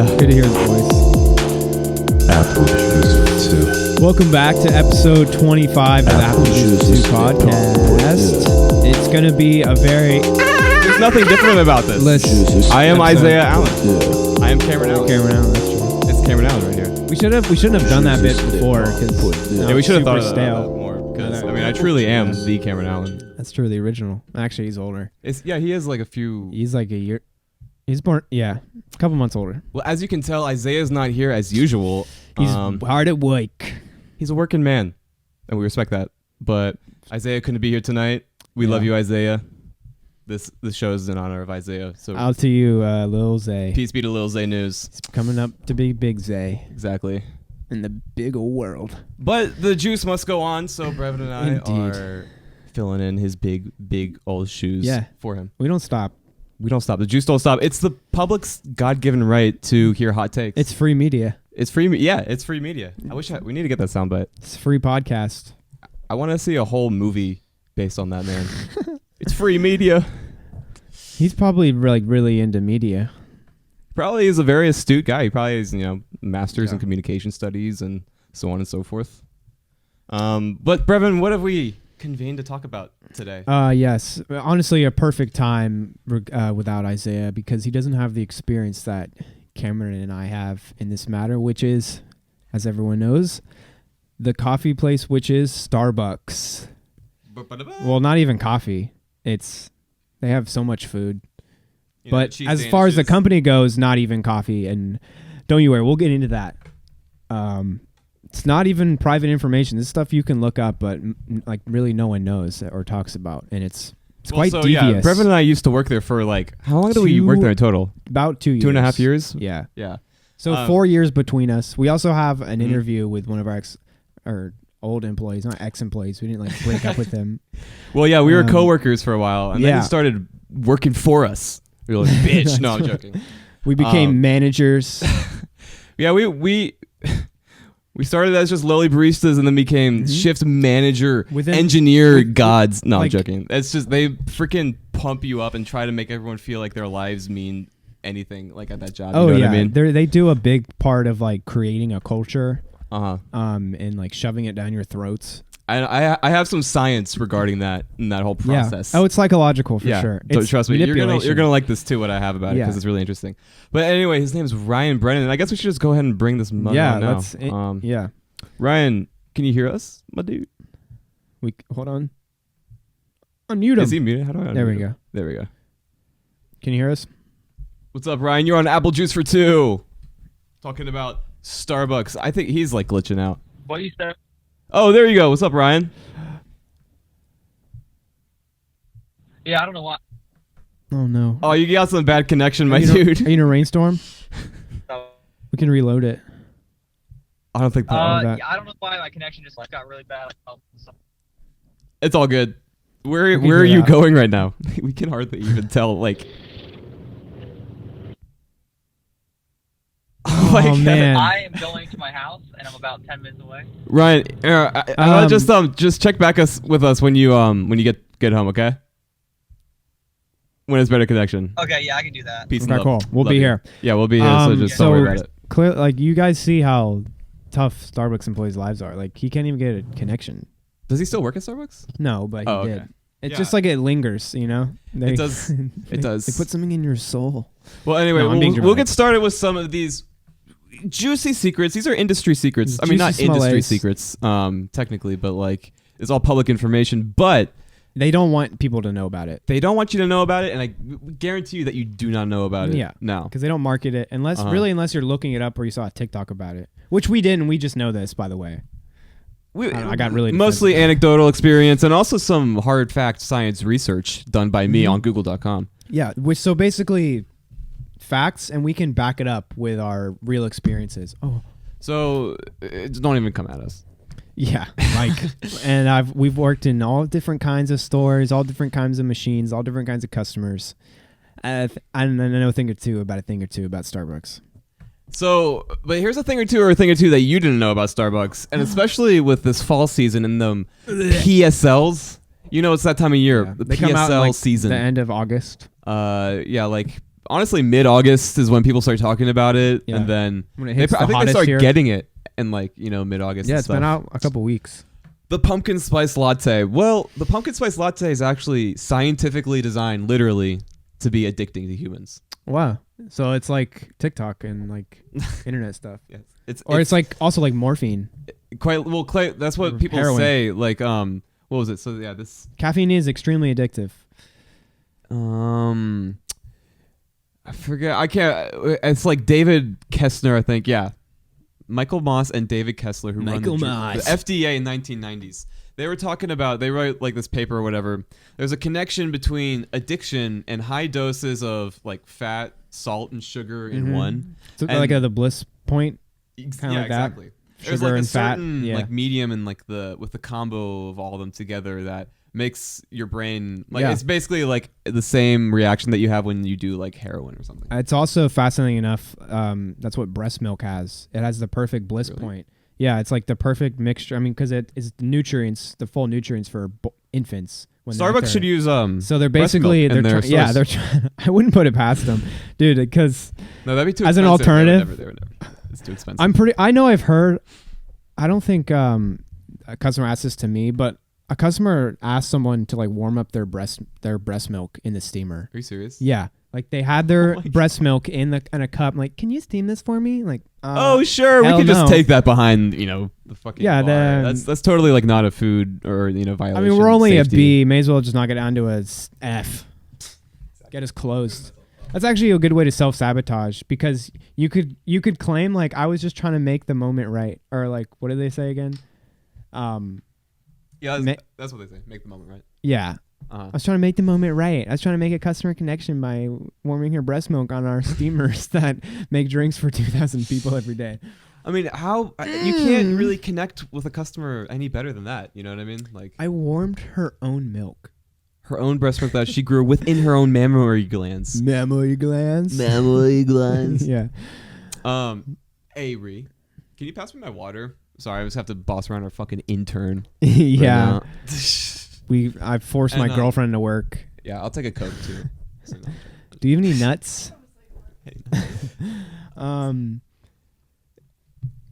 Yeah. Good to hear his voice. Apple Juice 2. Welcome back to episode 25 of the Apple Juice 2 podcast. It's going to be a very... There's nothing different about this. Listen, I am episode. Isaiah Allen. I am Cameron Allen. Cameron Allen, that's true. It's Cameron Allen right here. We shouldn't have done that bit before because Yeah, we should have thought of that stale. more because I truly am the Cameron Allen. That's true, the original. Actually, he's older. He has like a few. He's like a year. He's born, a couple months older. Well, as you can tell, Isaiah's not here as usual. He's hard at work. He's a working man, and we respect that. But Isaiah couldn't be here tonight. We love you, Isaiah. This show is in honor of Isaiah. So out to you, Lil Zae. peace be to Lil Zae News. He's coming up to be Big Zae Exactly. in the big old world. But the juice must go on, so Brev and I are filling in his big old shoes for him. We don't stop. We don't stop. The juice don't stop. It's the public's God-given right to hear hot takes. It's free media. It's free. It's free media. We need to get that soundbite. It's a free podcast. I want to see a whole movie based on that man. It's free media. He's probably really into media. Probably is a very astute guy. He probably has, masters in communication studies and so on and so forth. But Brevin, what have we convened to talk about today? Yes. Honestly, a perfect time without Isaiah because he doesn't have the experience that Cameron and I have in this matter, which is, as everyone knows, the coffee place, which is Starbucks. Well, not even coffee. They have so much food. But as far as the company goes, not even coffee. And don't you worry, we'll get into that. It's not even private information. This stuff you can look up, but really no one knows or talks about. And it's quite devious. Yeah, Brev and I used to work there for how long do we work there in total? About 2 years. 2.5 years? Yeah. Yeah. So 4 years between us. We also have an interview with one of our old employees, not ex-employees. We didn't break up with them. Well, yeah, we were coworkers for a while, and then he started working for us. We were like, bitch. No, I'm joking. We became managers. Yeah, we started as just lowly baristas and then became shift manager, engineer gods. No, I'm joking. It's just they freaking pump you up and try to make everyone feel like their lives mean anything at that job. Oh, you know what I mean? They do a big part of creating a culture. And shoving it down your throats. I have some science regarding that and that whole process. Yeah. Oh, it's psychological for sure. It's trust me, you're gonna like this too. What I have about it because it's really interesting. But anyway, his name is Ryan Brennan. And I guess we should just go ahead and bring this mug on now. Ryan, can you hear us, my dude? Hold on. Unmute him. Is he muted? How do I unmute There we him? go. There we go. Can you hear us? What's up, Ryan? You're on Apple Juice for 2. Talking about Starbucks. I think he's glitching out. What you said? Oh, there you go. What's up, Ryan? Yeah, I don't know why. Oh no. Oh, you got some bad connection, my dude. Are you in a rainstorm? No. We can reload it. I don't think yeah, I don't know why my connection just got really bad. It's all good. Where are you going right now? We can hardly even tell. Oh man! I am going to my house, and I'm about 10 minutes away. Ryan, I just check back with us when you get home, okay? When it's better connection. Okay, yeah, I can do that. Peace and Okay, love. cool. We'll Love be you. here. Yeah, we'll be here. So just don't worry about it. Clear, you guys see how tough Starbucks employees' lives are. He can't even get a connection. Does he still work at Starbucks? No, but he did. Okay. It's just it lingers, It does. It does. They put something in your soul. Well, anyway, we'll get started with some of these juicy secrets. These are industry secrets. I mean, not industry secrets, technically, but it's all public information. But they don't want people to know about it. They don't want you to know about it, and I guarantee you that you do not know about it. Yeah, no, because they don't market it unless you're looking it up or you saw a TikTok about it, which we didn't. We just know this, by the way. I got really mostly anecdotal experience and also some hard fact science research done by me on Google.com. Yeah, so basically facts, and we can back it up with our real experiences. Oh, so don't even come at us. Yeah, and we've worked in all different kinds of stores, all different kinds of machines, all different kinds of customers. I know a thing or two about Starbucks. So, but here's a thing or two that you didn't know about Starbucks, and especially with this fall season and the PSLs. It's that time of year, the they PSL come out season. The end of August. Yeah, honestly, mid-August is when people start talking about it, Yeah. and then When it I hits the think they hottest start here. getting it in like mid-August. Yeah, and it's stuff. been out a couple weeks. The pumpkin spice latte. Well, the pumpkin spice latte is actually scientifically designed, literally, to be addicting to humans. Wow. So it's like TikTok and like internet stuff. Yes. It's like also like morphine. Quite. That's what people Heroin. say. Like, what was it? So yeah, this. Caffeine is extremely addictive. I forget. I can't. It's like David Kessler, I think. Yeah, Michael Moss and David Kessler, who Michael run the Moss. FDA in 1990s. They were talking about. They wrote like this paper or whatever. There's a connection between addiction and high doses of like fat, salt, and sugar in one. So And- like the bliss point. Yeah, Kinda like that. exactly. There's Sugar like a and fat. certain Yeah. like medium and like with the combo of all of them together that makes your brain like Yeah. it's basically like the same reaction that you have when you do like heroin or something. It's also fascinating enough. That's what breast milk has. It has the perfect bliss Really? point. Yeah, it's like the perfect mixture. I mean, because it is the nutrients, the full nutrients for infants. When they're Starbucks should use So they're breast basically milk in their they're source. trying. I wouldn't put it past them, dude. Because No, that'd be too as an expensive. alternative- They would never. It's too expensive. I know I've heard. I don't think a customer asked this to me, but a customer asked someone to like warm up their breast milk in the steamer. Are you serious? Yeah, like they had their Oh my breast milk in a cup. I'm like, can you steam this for me? Like, Oh sure, we hell could just no. take that behind the fucking Yeah, bar. That's totally like not a food or violation. I mean, we're only safety. a B. May as well just knock it down to a F. Get us closed. That's actually a good way to self-sabotage because you could claim like I was just trying to make the moment right, or like what do they say again? Yeah, Ma- that's what they say. Make the moment right. Yeah, Uh-huh. I was trying to make the moment right. I was trying to make a customer connection by warming her breast milk on our steamers that make drinks for 2,000 people every day. I mean, how you can't really connect with a customer any better than that. You know what I mean? Like I warmed her own milk. her own breast milk that she grew within her own mammary glands. Mammary glands. Mammary glands. Yeah. Hey, Ree, can you pass me my water? Sorry, I just have to boss around our fucking intern. Yeah. right now. I forced my And, girlfriend to work. Yeah, I'll take a Coke too. So, Do you have any nuts? hey.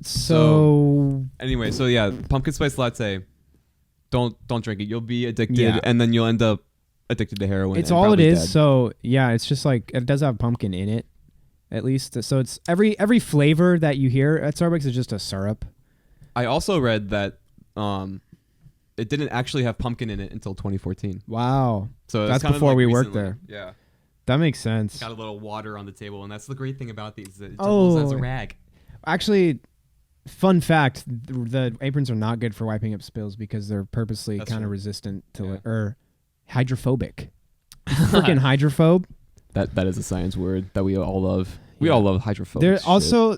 So Anyway, so yeah, pumpkin spice latte. Don't drink it. You'll be addicted, Yeah. and then you'll end up addicted to heroin. it's and all it probably is. dead. So yeah, it's just like it does have pumpkin in it, at least. So it's every flavor that you hear at Starbucks is just a syrup. I also read that it didn't actually have pumpkin in it until 2014. Wow, So That's it's kind of before like we worked recently. there. Yeah, that makes sense. got a little water on the table, and that's the great thing about these. It Oh. doubles as a rag. Actually, fun fact: the aprons are not good for wiping up spills because they're purposely That's kind of true. resistant to Yeah. or hydrophobic. Freaking hydrophobe. That is a science word that we all love. We Yeah. all love hydrophobic. There shit. also,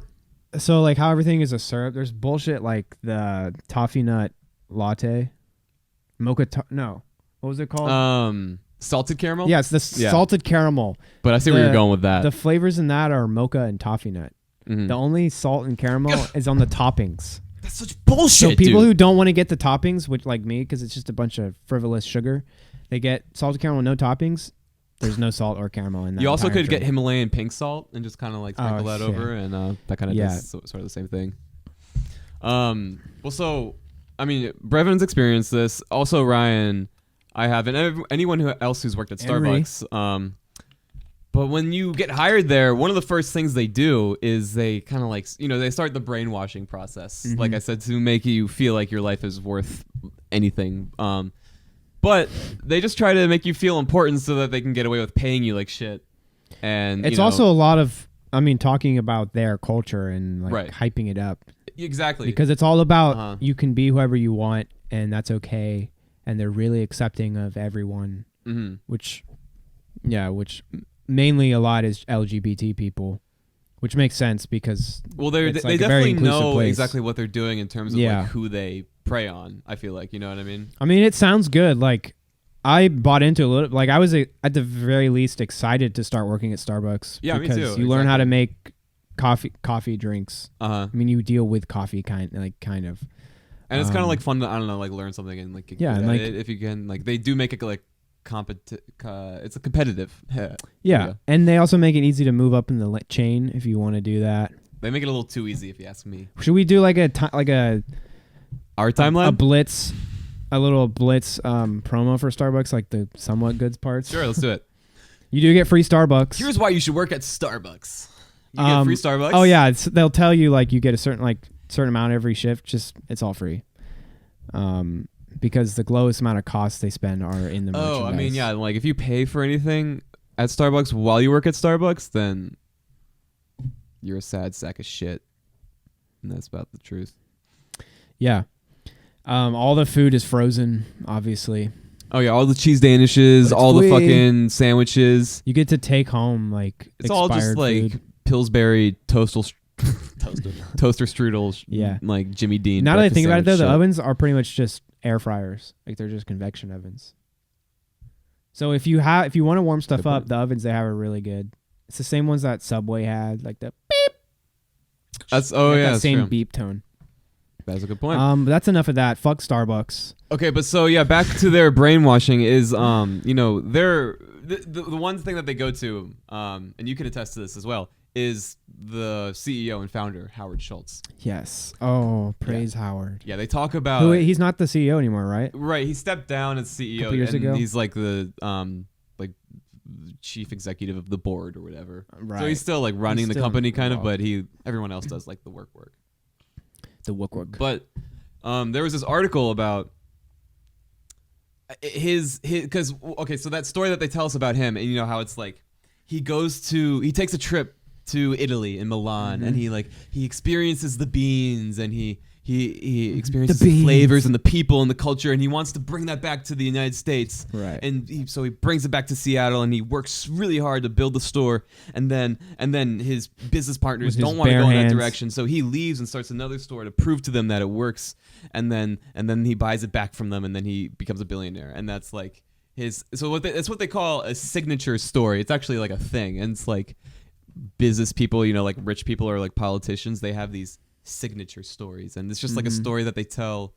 so like how everything is a syrup. There's bullshit like the toffee nut latte, no, what was it called? Salted caramel. Yes, the Yeah. salted caramel. But I see where The- you're going with that. The flavors in that are mocha and toffee nut. Mhm. The only salt and caramel is on the toppings. That's such bullshit. So people dude. who don't want to get the toppings, which like me, because it's just a bunch of frivolous sugar, they get salted caramel, no toppings. There's no salt or caramel in that. You also entire could get drink. Himalayan pink salt and just kind of like sprinkle that shit. over, and that kind of Yeah. does sort of the same thing. Well, so I mean, Brevin's experienced this. Also, Ryan, I have, and anyone else who's worked at Henry. Starbucks. But when you get hired there, one of the first things they do is they kind of like, they start the brainwashing process. Mhm. Like I said, to make you feel like your life is worth anything. But they just try to make you feel important so that they can get away with paying you like shit. And It's also a lot of, talking about their culture and like Right. hyping it up exactly because it's all about Uh-huh. you can be whoever you want and that's okay. And they're really accepting of everyone, hmm which mainly a lot is LGBT people, which makes sense because Well, It's they like a very definitely inclusive know place. exactly what they're doing in terms of Yeah. like who they prey on. I feel like, you know what I mean? it sounds good. Like I bought into a little. Like I was at the very least excited to start working at Starbucks. Yeah, me because too, you learn how to exactly. make coffee drinks. Uh-huh. You deal with coffee kind of. And it's kind Um, of like fun to, I don't know, like learn something and like get yeah, good and, at like- it if you can. Like they do make it like it's a competitive. Yeah, and they also make it easy to move up in the chain if you want to do that. They make it a little too easy, if you ask me. Should we do like our timeline? A little blitz promo for Starbucks, like the somewhat goods parts? Sure, let's do it. You do get free Starbucks. Here's why you should work at Starbucks. You get free Starbucks. Oh yeah, they'll tell you like you get a certain amount every shift. Just it's all free. Because the lowest amount of costs they spend are in the merchandise. Oh, I mean, yeah, like if you pay for anything at Starbucks while you work at Starbucks, then you're a sad sack of shit. And that's about the truth. Yeah. All the food is frozen, obviously. Oh, yeah, all the cheese danishes, all the fucking sandwiches. You get to take home, like, it's all just, like, food. Pillsbury toaster strudels. Yeah. Like Jimmy Dean. Now that I think about it, though, shit. the ovens are pretty much just air fryers. Like, they're just convection ovens. So if you want to warm stuff up, the ovens they have are really good. It's the same ones that Subway had, like the beep. That's that same true. beep tone. That's a good point. But that's enough of that. Fuck Starbucks. Okay, but so yeah, back to their brainwashing is they're the one thing that they go to, and you can attest to this as well, is the CEO and founder Howard Schultz. Yes. Oh, praise Howard. Yeah, they talk about he's not the CEO anymore, right? Right, he stepped down as CEO Couple years ago. He's like the chief executive of the board or whatever. Right. So he's still like running the company kind of, but everyone else does like the work. The work. But there was this article about because so that story that they tell us about him, and you know how it's like he takes a trip to Italy in Milan, and he experiences the beans, and he experiences the flavors and the people and the culture, and he wants to bring that back to the United States. Right. And so he brings it back to Seattle, and he works really hard to build the store. And then his business partners don't want to go in that direction, so he leaves and starts another store to prove to them that it works. And then he buys it back from them, and then he becomes a billionaire. And that's like that's what they call a signature story. It's actually like a thing, and it's like business people, like rich people or like politicians, they have these signature stories, and it's just like a story that they tell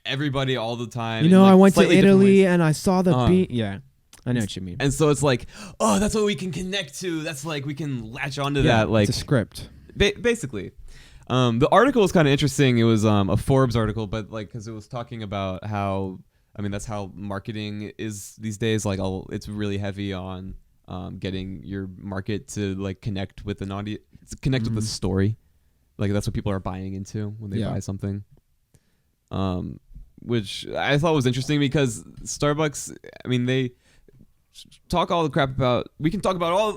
everybody all the time. I went to Italy and I saw the bean. Yeah, I know what you mean. And so it's like, oh, that's what we can connect to. That's like we can latch onto that. Like it's a script, basically. The article was kind of interesting. It was a Forbes article, but like because it was talking about how that's how marketing is these days. Like it's really heavy on getting your market to like connect with an audience, connect with the story. Like that's what people are buying into when they buy something. Which I thought was interesting because Starbucks, they talk all the crap about. We can talk all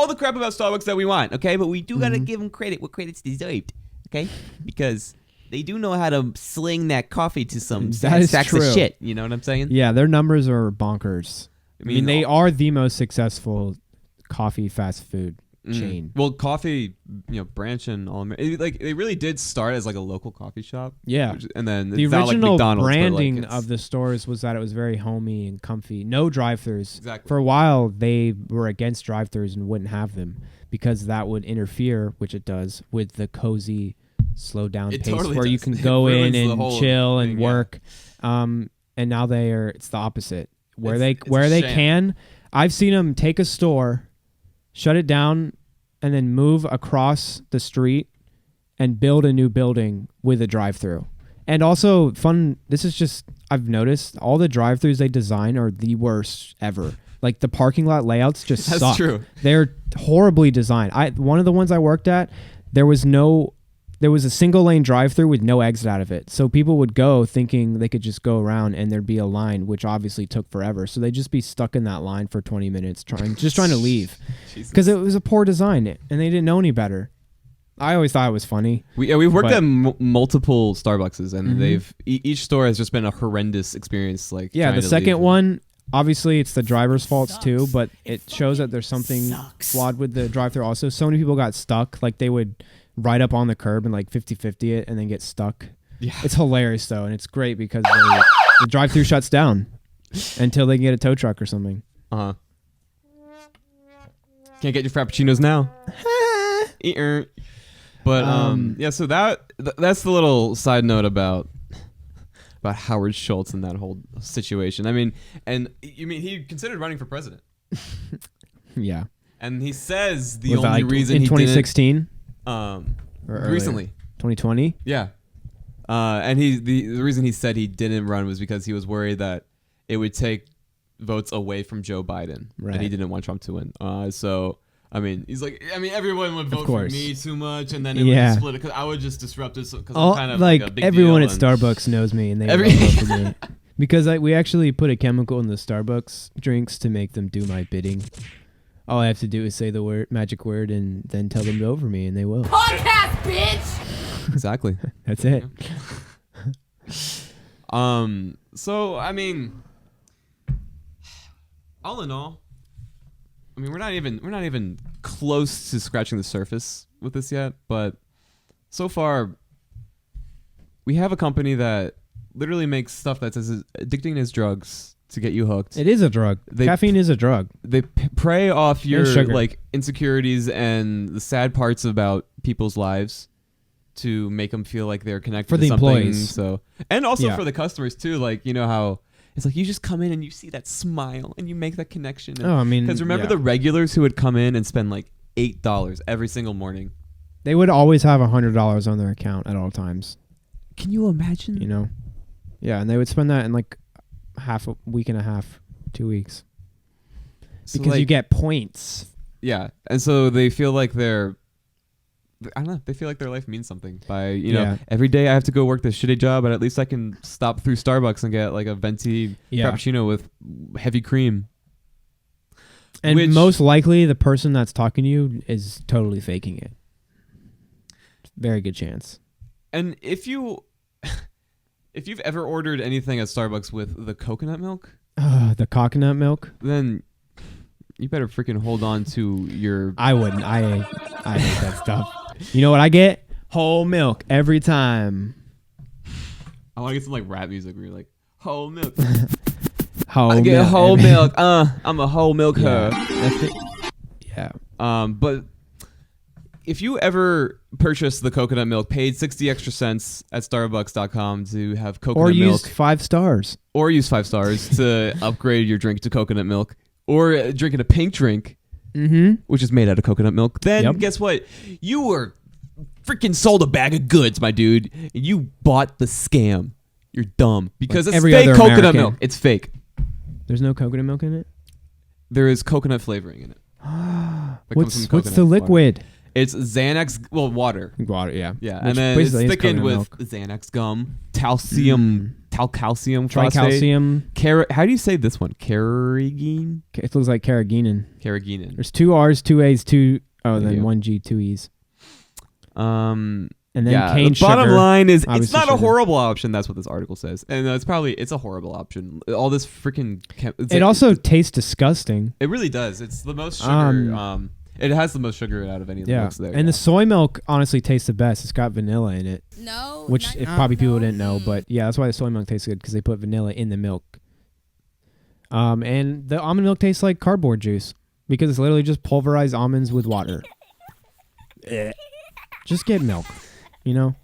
the crap about Starbucks that we want, okay? But we do gotta give them credit what credit's deserved, okay? Because they do know how to sling that coffee to some sacks of shit. You know what I'm saying? Yeah, their numbers are bonkers. They are the most successful coffee fast food chain. Well, coffee, branch and all. Like they really did start as like a local coffee shop. Yeah, and then the it's original not like McDonald's, branding of the stores was that it was very homey and comfy. No drive-throughs. Exactly. For a while, they were against drive-throughs and wouldn't have them because that would interfere, which it does, with the cozy, slow down pace totally where does. you can go in and chill and thing, work. And now it's the opposite. Where it's they sham. can, I've seen them take a store, shut it down, and then move across the street and build a new building with a drive-through. And also, this is just, I've noticed, all the drive-throughs they design are the worst ever. Like, the parking lot layouts just suck. That's true. They're horribly designed. One of the ones I worked at, there was a single lane drive-through with no exit out of it. So people would go thinking they could just go around and there'd be a line, which obviously took forever. So they'd just be stuck in that line for 20 minutes trying to leave. Because it was a poor design and they didn't know any better. I always thought it was funny. We've worked at multiple Starbuckses, and each store has just been a horrendous experience. Like the second one, obviously it's the driver's faults too, but it shows that there's something flawed with the drive-thru also. So many people got stuck. Like they would ride up on the curb and like 50-50 it and then get stuck. Yeah. It's hilarious though, and it's great because the drive-thru shuts down until they can get a tow truck or something. Can't get your frappuccinos now. But so that's the little side note about about Howard Schultz and that whole situation. I mean, and you mean he considered running for president? Yeah. And he says the Was only that, reason in he 2016 didn't, or recently, 2020. yeah. And the reason he said he didn't run was because he was worried that it would take votes away from Joe Biden, right. and he didn't want Trump to win. So I mean, he's like, I mean, everyone would vote for me too much, and then it would split it because I would just disrupt it because I'm kind of like a big everyone deal at Starbucks knows me, and they vote for me because we actually put a chemical in the Starbucks drinks to make them do my bidding. All I have to do is say the magic word, and then tell them to vote for me, and they will. Podcast, bitch. Exactly. That's it. So I mean, all in all, I mean, we're not even close to scratching the surface with this yet, but so far we have a company that literally makes stuff that's as addicting as drugs to get you hooked. It is a drug. Caffeine is a drug. They prey off your sugar. like insecurities and the sad parts about people's lives to make them feel like they're connected for to the something. Employees. So, and also for the customers too. Like, you know how it's like you just come in and you see that smile and you make that connection. And, I mean, because remember the regulars who would come in and spend like $8 every single morning. They would always have $100 on their account at all times. Can you imagine? You know, yeah, and they would spend that in like a week and a half, 2 weeks, so because you get points. Yeah, and so they feel like I don't know. They feel like their life means something by, you know, every day I have to go work this shitty job, but at least I can stop through Starbucks and get like a venti frappuccino with heavy cream. And most likely the person that's talking to you is totally faking it. Very good chance. And if you've ever ordered anything at Starbucks with the coconut milk, the coconut milk, then you better freaking hold on to your. I wouldn't. I hate that stuff. You know what I get? Whole milk every time. I want to get some like rap music where you're like whole milk. I get whole milk. I'm a whole milk her. Yeah. But if you ever purchase the coconut milk, paid 60 extra cents at Starbucks.com to have coconut milk, or use 5 stars, to upgrade your drink to coconut milk, or drinking a pink drink. Which is made out of coconut milk, then guess what? You were freaking sold a bag of goods, my dude. And you bought the scam. You're dumb. Because it's fake coconut American milk. It's fake. There's no coconut milk in it? There is coconut flavoring in it. What's the liquid? Water. It's Xanax, water. Water, yeah. Yeah, and then it's thickened with Xanax gum, talcalcium tricalcium. How do you say this one? Carrageenan? It looks like carrageenan. Carrageenan. There's 2 R's, 2 A's, then 1 G, 2 E's. And then cane the bottom sugar, line is it's not sugar. a horrible option. That's what this article says, and it's a horrible option. All this freaking it also tastes disgusting. It really does. It's the most sugar. It has the most sugar out of any of the milks there. And the soy milk honestly tastes the best. It's got vanilla in it. No, which probably people didn't know, but yeah, that's why the soy milk tastes good, because they put vanilla in the milk. And the almond milk tastes like cardboard juice because it's literally just pulverized almonds with water. Just get milk, you know.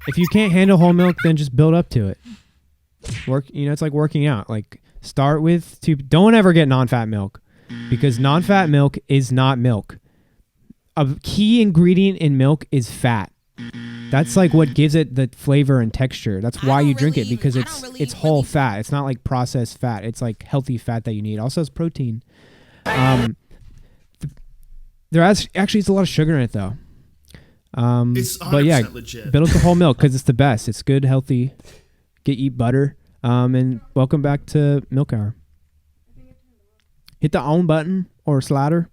If you can't handle whole milk, then just build up to it. It's like working out. Like start with don't ever get non-fat milk, because non-fat milk is not milk. A key ingredient in milk is fat. That's like what gives it the flavor and texture. That's why you drink it, because it's whole fat. It's not like processed fat. It's like healthy fat that you need. Also has protein. There's a lot of sugar in it though. It's 100% legit. Build up the whole milk because it's the best. It's good, healthy. Eat butter. And welcome back to Milk Hour. Hit the on button or slider.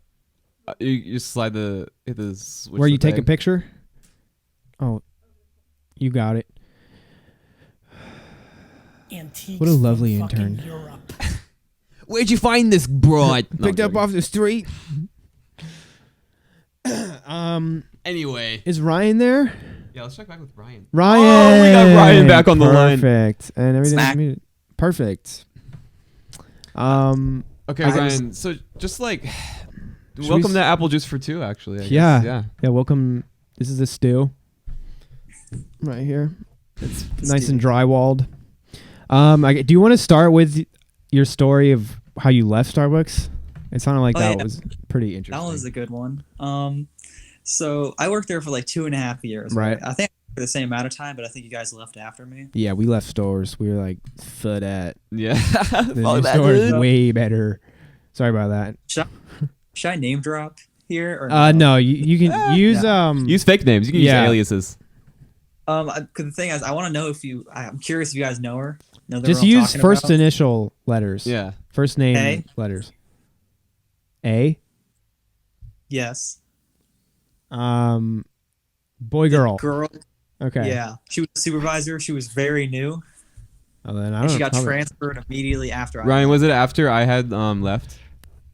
You slide hit the switch where you take a picture. Oh, you got it. Antiques. What a lovely intern. Where'd you find this broad? Picked up off the street. Anyway, is Ryan there? Yeah, let's check back with Ryan. Ryan. Oh, we got Ryan back on the line. Perfect. And everything. Perfect. Okay, Ryan. So just like, welcome to Apple Juice for Two. Actually, I guess. Yeah. Welcome. This is a stew. Right here. It's nice and dry-walled. Do you want to start with your story of how you left Starbucks? It sounded like that was pretty interesting. That was a good one. So I worked there for like 2.5 years. Right. I think for the same amount of time, but I think you guys left after me. Yeah, we left stores. We were like, "For that." Yeah. The new store is way better. Sorry about that. Should I name drop here? Or no, you can use use fake names. You can use aliases. 'Cause the thing is, I want to know if you. I'm curious if you guys know her. Know the just girl I'm use talking first about? initial letters. Yeah. First name A? letters. A. Yes. Boy, girl. Girl. Okay. Yeah, she was a supervisor. She was very new. Oh, then I And don't she got probably- transferred immediately after. Ryan, was it after I had left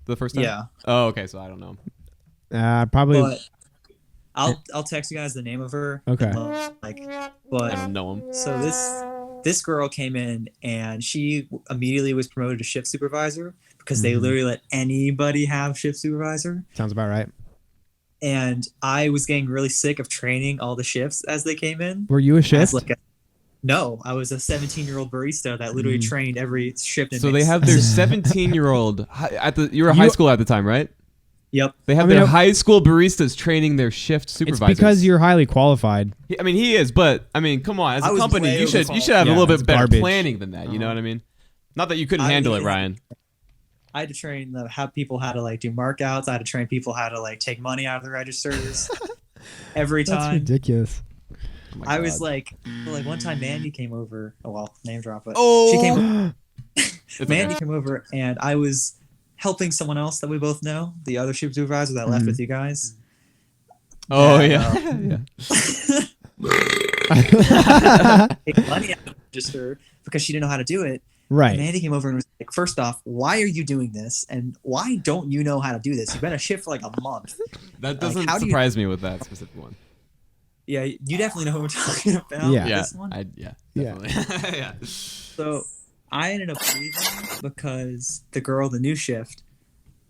the first time? Yeah. Oh, okay. So I don't know. Probably. But I'll text you guys the name of her. Okay. I But don't know him. so this girl came in and she immediately was promoted to shift supervisor because they literally let anybody have shift supervisor. Sounds about right. And I was getting really sick of training all the shifts as they came in. Were you a shift? No, I was a 17-year-old barista that literally trained every shift. So they have their 17-year-old you were high school at the time, right? Yep. They have their high school baristas training their shift supervisors. It's because you're highly qualified. I mean, he is, but I mean, come on. As a company, you should have a little bit better planning than that. You know what I mean? Not that you couldn't handle it, Ryan. I had to train people how to like do markouts. I had to train people how to like take money out of the registers every time. That's ridiculous. Oh I was like one time Mandy came over. Oh well, name drop it. Oh, she came. Mandy came over and I was helping someone else that we both know, the other shift supervisor that left with you guys. Oh Take money out of the register because she didn't know how to do it. Right. And Mandy came over and was like, first off, why are you doing this? And why don't you know how to do this? You've been a shift for like a month. That doesn't surprise me with that specific one. Yeah, you definitely know who we're talking about. Yeah. This one. Definitely. Yeah. So I ended up leaving because the new shift,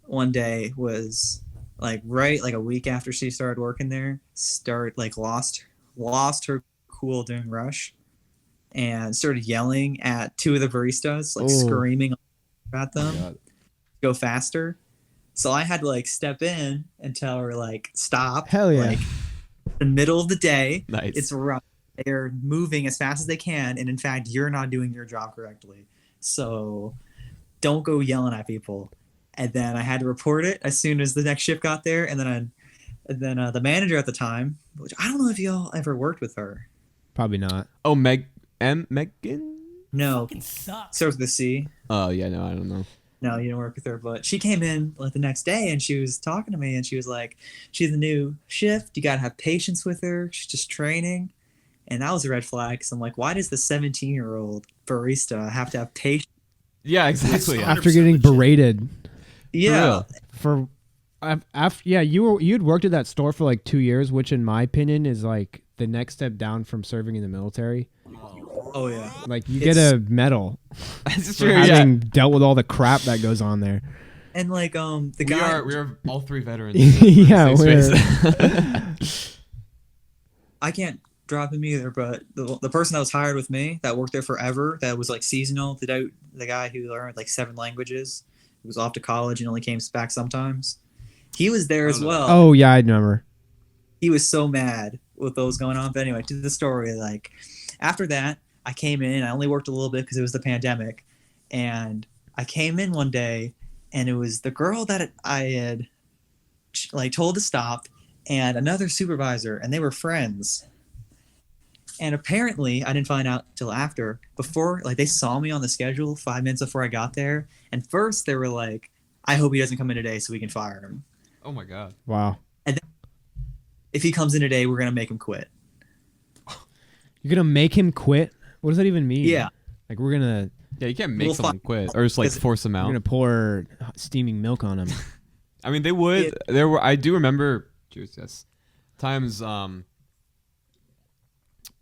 one day was like a week after she started working there, lost her cool during rush and started yelling at two of the baristas, screaming at them, go faster. So I had to like step in and tell her like stop. Hell yeah. Like the middle of the day. Nice. It's rough. They're moving as fast as they can, and in fact, you're not doing your job correctly. So don't go yelling at people. And then I had to report it as soon as the next shift got there. And then the manager at the time, which I don't know if y'all ever worked with her. Probably not. Oh, Megan? No. Starts with a C. Oh, yeah, no, I don't know. No, you didn't work with her. But she came in like the next day and she was talking to me and she was like, she's a new shift. You got to have patience with her. She's just training. And that was a red flag. So I'm like, why does the 17-year-old barista have to have patience? Yeah, exactly. After getting berated. Yeah. You'd worked at that store for like 2 years, which in my opinion is like the next step down from serving in the military. Oh yeah. Like you get a medal That's for true. having dealt with all the crap that goes on there. And like the We guy are all three veterans. Yeah, I can't drop him either, but the person that was hired with me that worked there forever, that was like seasonal, the guy who learned like 7 languages, who was off to college and only came back sometimes. He was there as well. Oh yeah, I remember. He was so mad with those going on. But anyway, to the story, like after that, I came in. I only worked a little bit because it was the pandemic, and I came in one day, and it was the girl that I had like told to stop, and another supervisor, and they were friends. And apparently, I didn't find out till after. Before, like they saw me on the schedule 5 minutes before I got there, and first they were like, "I hope he doesn't come in today so we can fire him." Oh my god. Wow. And then, if he comes in today, we're gonna make him quit. You're gonna make him quit? What does that even mean? Yeah. Like we're gonna. Yeah, you can't make someone quit or just like force them We're out. gonna pour steaming milk on him. I mean, they would. I do remember. Yes, times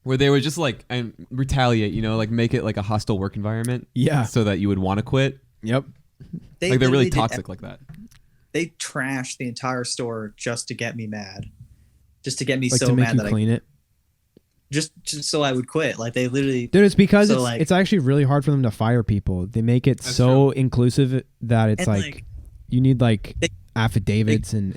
where they would just like and retaliate. You know, like make it like a hostile work environment. Yeah. So that you would want to quit. Yep. Like they're really toxic like that. They trashed the entire store just to get me mad, just to get me Like so to make mad you that clean it. just so I would quit. Like they literally, Dude, it's because So, like- it's actually really hard for them to fire people. They make it That's so inclusive that it's And, like you need like they- affidavits and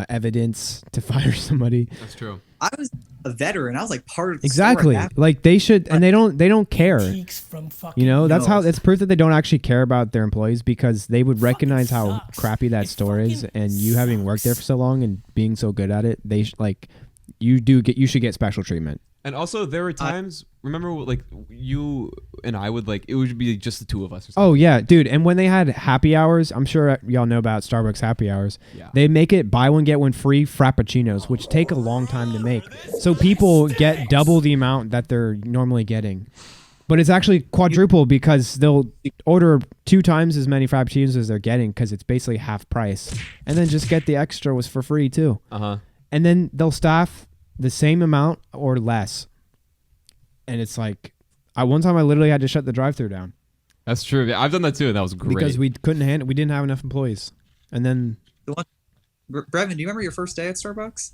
evidence to fire somebody. That's true. I was a veteran. I was like part of the Exactly. store. Like they should, and they don't care. Antiques from fucking You know, that's No. how it's proof that they don't actually care about their employees because they would recognize how sucks. crappy that It store is, fucking and you having worked there for sucks. so long and being so good at it, they you should get special treatment. And also, there were times. Remember, like you and I would like it would be just the two of us. Or something. Oh yeah, dude. And when they had happy hours, I'm sure y'all know about Starbucks happy hours. Yeah. They make it buy one get one free frappuccinos, which take a long time to make. So people get double the amount that they're normally getting. But it's actually quadruple because they'll order 2 times as many frappuccinos as they're getting because it's basically half price. And then just get the extra was for free too. And then they'll staff the same amount or less. And it's like, one time I literally had to shut the drive-thru down. That's true. Yeah, I've done that too, and that was great. Because we didn't have enough employees. And then Brevin, do you remember your first day at Starbucks?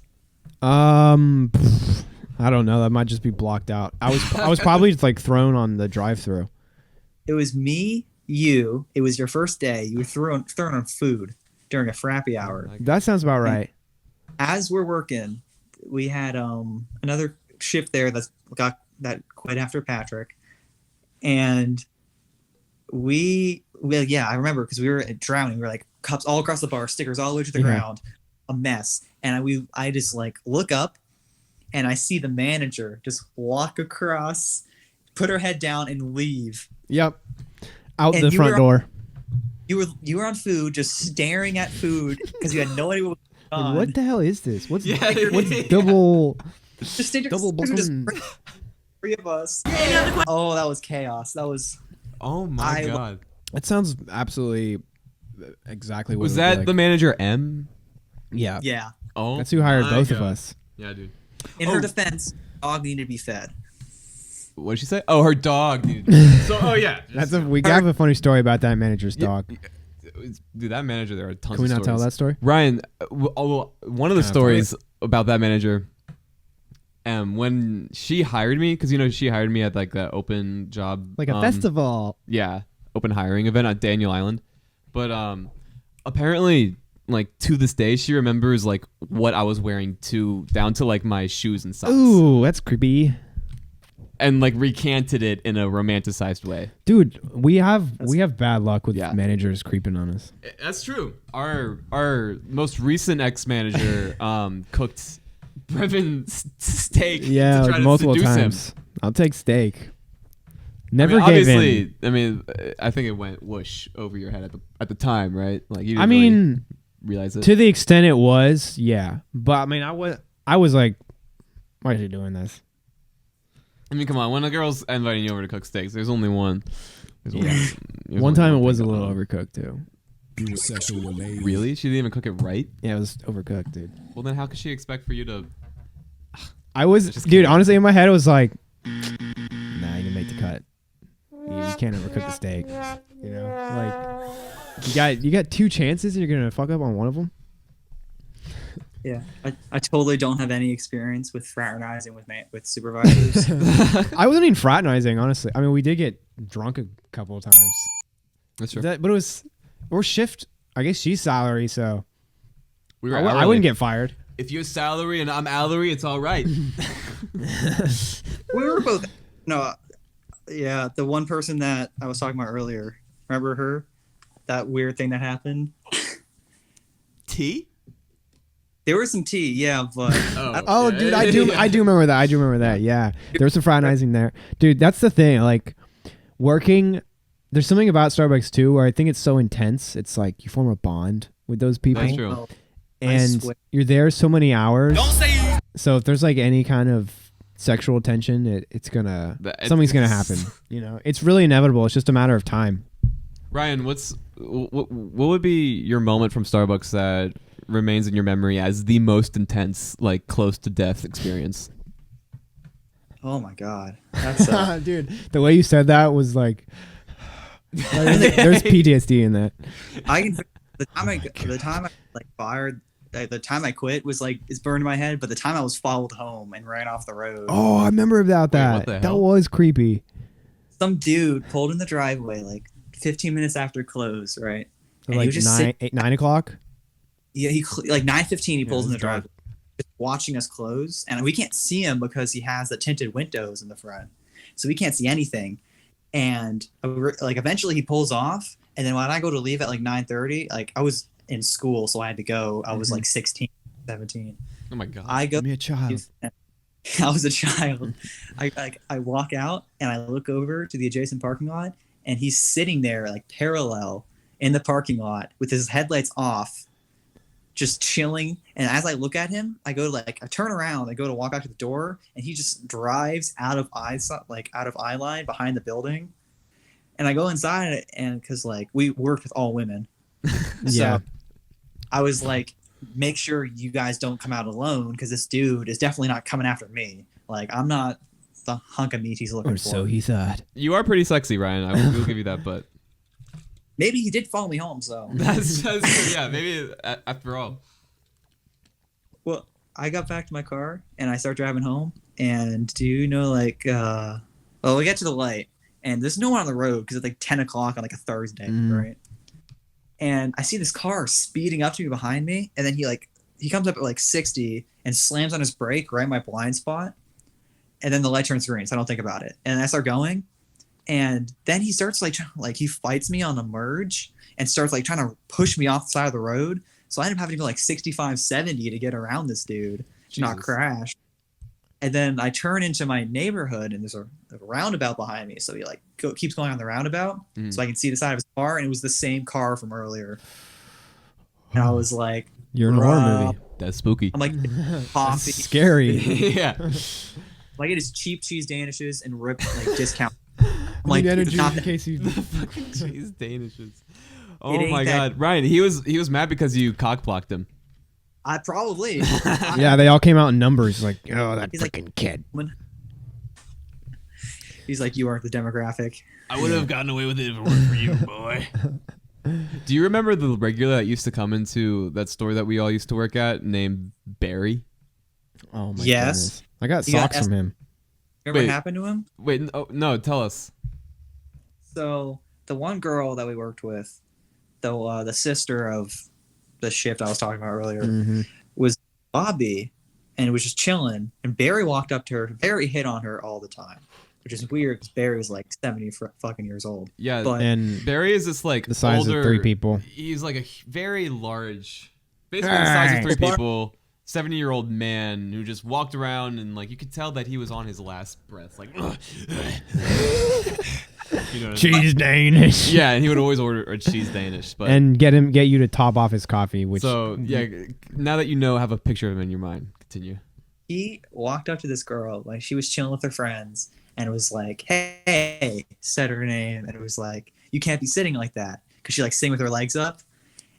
I don't know, that might just be blocked out. I was probably just like thrown on the drive-thru. It was me, you. It was your first day. You were thrown on food during a frappy hour. That sounds about right. As we're working, we had another shift there that quit after Patrick, and I remember because we were drowning. We were like cups all across the bar, stickers all the way to the ground, a mess. And I just like look up, and I see the manager just walk across, put her head down, and leave. Yep. Out And the you front were- door. You were on food, just staring at food because you had no idea what was going on. What the hell is this? What's Yeah. double Just stay double just booking? 3 of us. Oh, that was chaos. That was. Oh my god. That sounds absolutely exactly what Was it would that be like. the manager M? Yeah. Yeah. Oh, That's who hired my both of God. us. Yeah, dude. In her defense, dog needed to be fed. What did she say? Oh, her dog. Dude. Yeah. We have a funny story about that manager's dog. Dude, that manager, there are tons Can we of not tell stories. that story? Ryan, one of the Can I stories about that manager, when she hired me, because she hired me at like that open job, Like a festival. yeah, open hiring event at Daniel Island. But apparently, like to this day, she remembers like what I was wearing down to like my shoes and socks, Ooh, that's creepy. and like recanted it in a romanticized way. Dude, we have bad luck with Yeah. managers creeping on us. That's true. Our most recent ex-manager cooked Brev steak Yeah, to try like to multiple seduce times. him. I'll take steak. I Never mean, gave obviously, in. I mean, I think it went whoosh over your head at the time, right? Like you didn't I mean, really realize it. to the extent it was, yeah. But I mean, I was like, why is he doing this? I mean, come on. When a girl's inviting you over to cook steaks, there's only one. There's there's One only time it one was a thing little going on. overcooked too. You were sexual lady. Really? She didn't even cook it right? Yeah, it was overcooked, dude. Well, then how could she expect for you to? Dude, kidding. honestly, in my head, it was like, nah, you can make the cut. You can't overcook the steak. You know, like you got 2 chances and you're gonna fuck up on one of them. Yeah, I totally don't have any experience with fraternizing with supervisors. I wasn't even fraternizing, honestly. I mean, we did get drunk a couple of times. That's true. But it was or shift. I guess she's salary, so We were I hourly. wouldn't get fired. If you're salary and I'm hourly, it's all right. We were both. No, yeah, the one person that I was talking about earlier. Remember her? That weird thing that happened. Tea? There was some tea, yeah, but Oh, yeah. dude, I do remember that. I do remember that. Yeah, there was some fraternizing there, dude. That's the thing. Like working, there's something about Starbucks too, where I think it's so intense. It's like you form a bond with those people, That's true. Oh, and swear. you're there so many hours. So if there's like any kind of sexual tension, something's gonna happen. You know, it's really inevitable. It's just a matter of time. Ryan, what would be your moment from Starbucks that remains in your memory as the most intense, like close to death experience? Oh my god, that's Dude, the way you said that was like there's PTSD in that. I can the time I like fired the time I quit was like it's burned in my head, but the time I was followed home and ran off the road. Oh, I remember about Wait, that. what the That hell? was creepy. Some dude pulled in the driveway like 15 minutes after close, right? And he Like was just 9 o'clock. Yeah, like 9:15 he pulls in the it's dark. driveway, just watching us close, and we can't see him because he has the tinted windows in the front, so we can't see anything. And like eventually he pulls off, and then when I go to leave at like 9:30, like I was in school, so I had to go. I was like 16, 17. Oh my god. I go. Give me a child. I was a child. I walk out and I look over to the adjacent parking lot, and he's sitting there like parallel in the parking lot with his headlights off, just chilling. And as I look at him, I turn around, I go to walk out to the door, and he just drives out of eye line behind the building. And I go inside, and because like we worked with all women, Yeah. so I was like, make sure you guys don't come out alone, because this dude is definitely not coming after me. Like I'm not the hunk of meat he's looking Or for. so he thought. You are pretty sexy, Ryan. I will give you that, but Maybe he did follow me home, so. that's just, yeah, maybe after all. Well, I got back to my car and I start driving home. And do you know, like, we get to the light and there's no one on the road because it's like 10 o'clock on like a Thursday, right? And I see this car speeding up to me behind me. And then he comes up at like 60 and slams on his brake right in my blind spot. And then the light turns green, so I don't think about it. And I start going. And then he starts like he fights me on a merge and starts like trying to push me off the side of the road. So I end up having to go like 65, 70 to get around this dude to not crash. And then I turn into my neighborhood and there's a roundabout behind me. So he like keeps going on the roundabout so I can see the side of his car. And it was the same car from earlier. And I was like, You're in a horror movie. That's spooky. I'm like, coffee. Scary. Yeah. Like it is cheap cheese danishes and ripped like discount. I'm like, energy not in case you. Jeez, Danishes. Oh ain't my that- god, Ryan, he was mad because you cockblocked him. I probably. Yeah, they all came out in numbers. Like, oh, that He's like- freaking kid. He's like, you aren't the demographic. I would have gotten away with it if it weren't for you, boy. Do you remember the regular that used to come into that store that we all used to work at named Barry? Oh my Yes. goodness. I got You got socks from him. Remember Wait. what happened to him? Wait, no, tell us. So the one girl that we worked with, the sister of the shift I was talking about earlier, was Bobby, and was just chilling. And Barry walked up to her. Barry hit on her all the time, which is weird because Barry was like 70 fucking years old. Yeah, But And Barry is this like the size older, of 3 people. He's like a very large, basically the size of 3 Hey. people. 70-year-old man who just walked around and like you could tell that he was on his last breath, like. You know what I mean? Cheese Danish. Yeah, and he would always order a cheese Danish, but And get you to top off his coffee, which so yeah. Now that you know, have a picture of him in your mind. Continue. He walked up to this girl, like she was chilling with her friends, and was like, "Hey," said her name, and it was like, "You can't be sitting like that," because she like sitting with her legs up,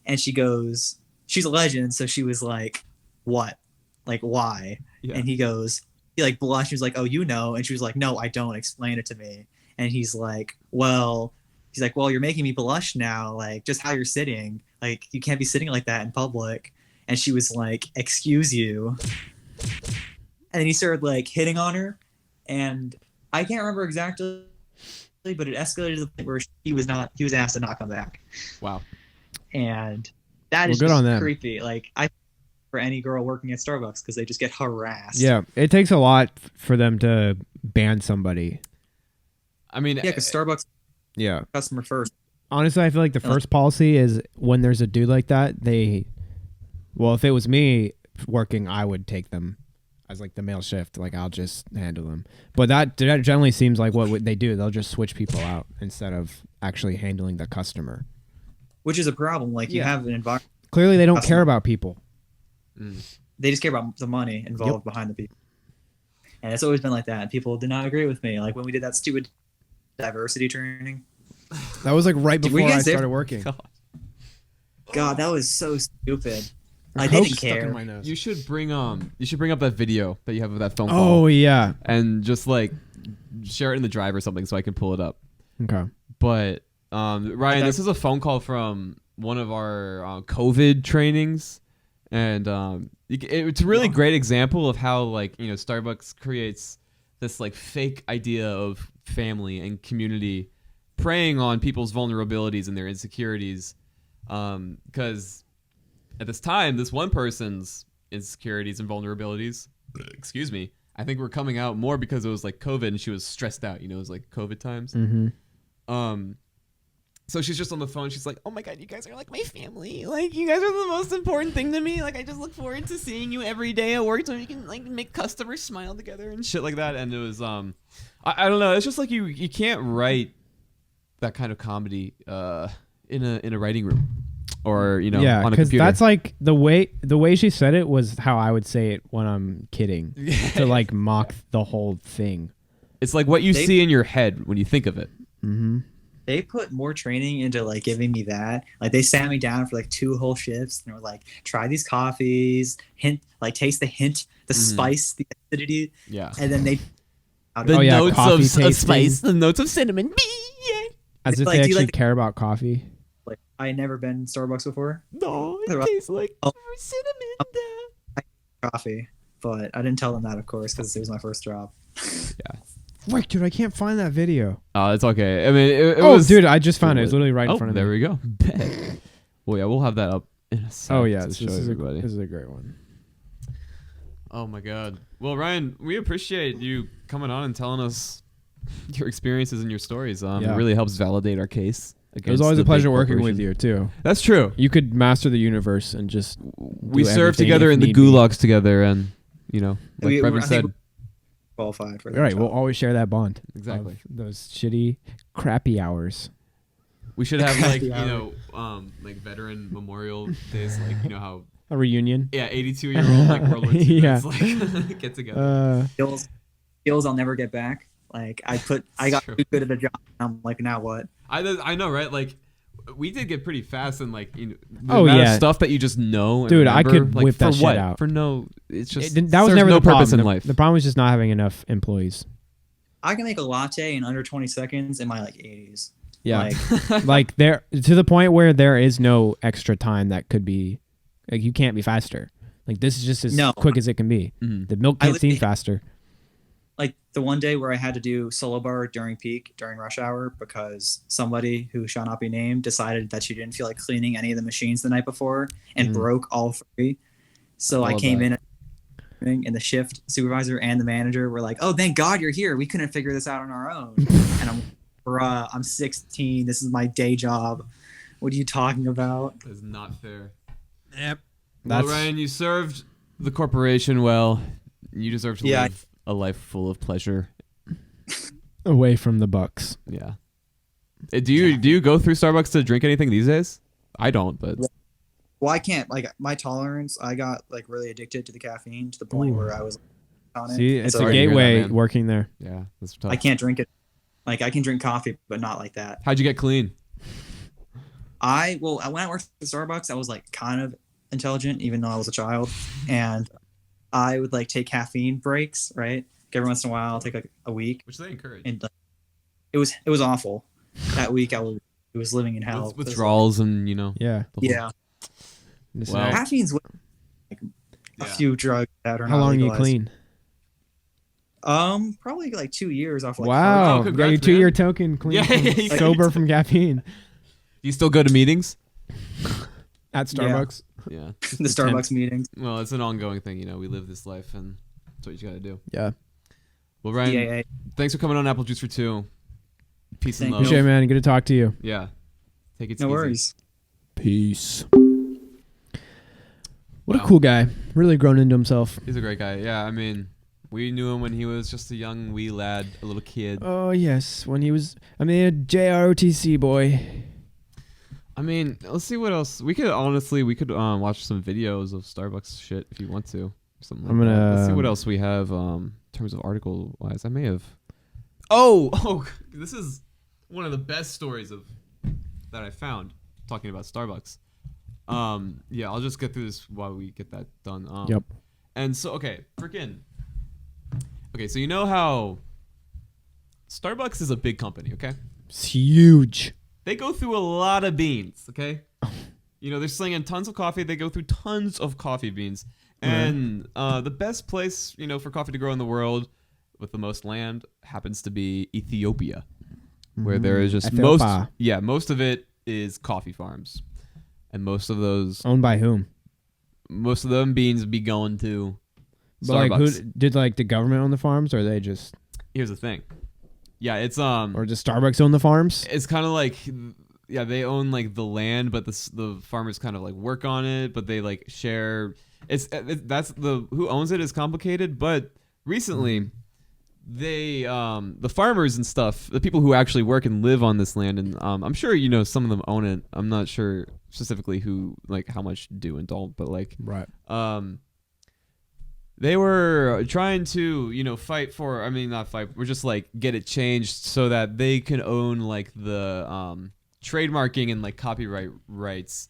and she goes, "She's a legend," so she was like, "What? Like why?" Yeah. And he like blushed. He was like, "Oh, you know," and she was like, "No, I don't. Explain it to me." And he's like, "Well," "You're making me blush now. Like just how you're sitting. Like you can't be sitting like that in public." And she was like, "Excuse you." And then he started like hitting on her, and I can't remember exactly, but it escalated to the point where he was asked to not come back. Wow. And that is good just on them. creepy. Like for any girl working at Starbucks, because they just get harassed. yeah, it takes a lot for them to ban somebody. I mean, Yeah, because Starbucks Yeah. customer first. Honestly, I feel like the first policy is when there's a dude like that, well, if it was me working, I would take them as like the male shift. Like I'll just handle them. But that generally seems like what they do. They'll just switch people out instead of actually handling the customer. Which is a problem. Like you Yeah. have an environment. Clearly, they don't Customer. care about people. They just care about the money involved behind the people. And it's always been like that. And people did not agree with me. Like when we did that stupid diversity training. That was like right Did we before I guys ever- started working. God, that was so stupid. My I Coke didn't stuck in care. my nose. you should bring up that video that you have of that phone call. Oh yeah. And just like share it in the drive or something so I can pull it up. Okay. But Ryan, this is a phone call from one of our COVID trainings, And it's a really great example of how, like, you know, Starbucks creates this like fake idea of family and community, preying on people's vulnerabilities and their insecurities. Because at this time, this one person's insecurities and vulnerabilities, excuse me, I think were coming out more because it was like COVID and she was stressed out. You know, it was like COVID times. So she's just on the phone. She's like, "Oh my God, you guys are like my family. Like, you guys are the most important thing to me. Like, I just look forward to seeing you every day at work so we can like make customers smile together and shit like that." And it was, I don't know. It's just like you can't write that kind of comedy in a writing room or, you know, on a computer. That's like the way she said it was how I would say it when I'm kidding to like mock the whole thing. It's like what you see in your head when you think of it. Mm-hmm. They put more training into like giving me that. Like they sat me down for like 2 whole shifts and were like, try these coffees, taste the hint, the spice, the acidity. Yeah. And then they the notes of spice, the notes of cinnamon. As if like, they actually like care about coffee. Like I never been to Starbucks before. No, it tastes like cinnamon. Coffee, but I didn't tell them that, of course, because it was my first job. Yeah. Wait, dude, I can't find that video. Oh, it's okay. I mean, it was. Dude, I just found it. It's literally right in front of me. There we go. Bet. Well, yeah, we'll have that up in a second. Oh yeah, to this show is everybody. this is a great one. Oh my God. Well, Ryan, we appreciate you coming on and telling us your experiences and your stories. It really helps validate our case. It was always a pleasure working with you too. That's true. You could master the universe and just we served together in the gulags together, and you know, like Brev said, qualified for that. All right, job. we'll always share that bond. Exactly. Those shitty, crappy hours. We should have like like veteran memorial days, like you know how a reunion. Yeah, 82-year-old like World War II. Yeah. Like get together. Skills I'll never get back. Like I got too good at a job. And I'm like, now what? I know, right? Like we did get pretty fast, and like, you know, the amount of stuff that you just know. And dude, remember, I could like, whip for that shit what? out. For no, it's just that was never no the purpose problem. in life. The problem was just not having enough employees. I can make a latte in under 20 seconds in my like 80s. Yeah, like there to the point where there is no extra time that could be, like you can't be faster. Like this is just as quick as it can be. Mm-hmm. The milk can't seem faster. Like the one day where I had to do solo bar during rush hour because somebody who shall not be named decided that she didn't feel like cleaning any of the machines the night before and broke all 3. So I came in and the shift supervisor and the manager were like, "Oh, thank God you're here. We couldn't figure this out on our own." And I'm, bruh, I'm 16. This is my day job. What are you talking about? That's not fair. Yep. Well, Ryan, you served the corporation well. You deserve to live a life full of pleasure. Away from the bucks. Yeah. Do you go through Starbucks to drink anything these days? I don't, but well, I can't. Like my tolerance, I got like really addicted to the caffeine to the point where I was on it. See, it's a gateway working there. Yeah, that's tough. I can't drink it. Like I can drink coffee, but not like that. How'd you get clean? When I worked at Starbucks, I was like kind of intelligent, even though I was a child, and I would like take caffeine breaks, right? Like, every once in a while, I'll take like a week, which they encourage. And it was awful. That week, it was living in hell. Withdrawals and yeah. Well, caffeine's like a few drugs that are How not long legalized. are you clean? Probably like 2 years off. Like wow, got your 2-year token clean, sober from caffeine. Do you still go to meetings at Starbucks? Yeah. The Starbucks meetings. Well, it's an ongoing thing, you know. We live this life, and that's what you got to do. Yeah. Well, Ryan, thanks for coming on Apple Juice for 2. Peace and love. Appreciate it, man. Good to talk to you. Yeah. Take it easy. No worries. Peace. What a cool guy. Really grown into himself. He's a great guy. Yeah, I mean, we knew him when he was just a young wee lad, a little kid. Oh, yes. When he was, a JROTC boy. I mean, let's see what else. We could watch some videos of Starbucks shit if you want to. Something like that. Let's see what else we have in terms of article-wise. I may have... Oh, this is one of the best stories that I found talking about Starbucks. Yeah, I'll just get through this while we get that done. Yep. And so, okay, so you know how Starbucks is a big company, okay? It's huge. They go through a lot of beans, okay? they're slinging tons of coffee. They go through tons of coffee beans. And the best place, for coffee to grow in the world with the most land happens to be Ethiopia, where there is just most of it is coffee farms. And most of those... Owned by whom? Most of them beans be going to But Starbucks. who did the government own the farms, or they just... Here's the thing. Yeah, it's... Or does Starbucks own the farms? It's kind of like... Yeah, they own the land, but the farmers kind of work on it, but they share... Who owns it is complicated, but recently... They the farmers and stuff, the people who actually work and live on this land, and I'm sure some of them own it. I'm not sure specifically who how much do and don't, but right. They were trying to fight for, not fight, we're just get it changed so that they can own the trademarking and copyright rights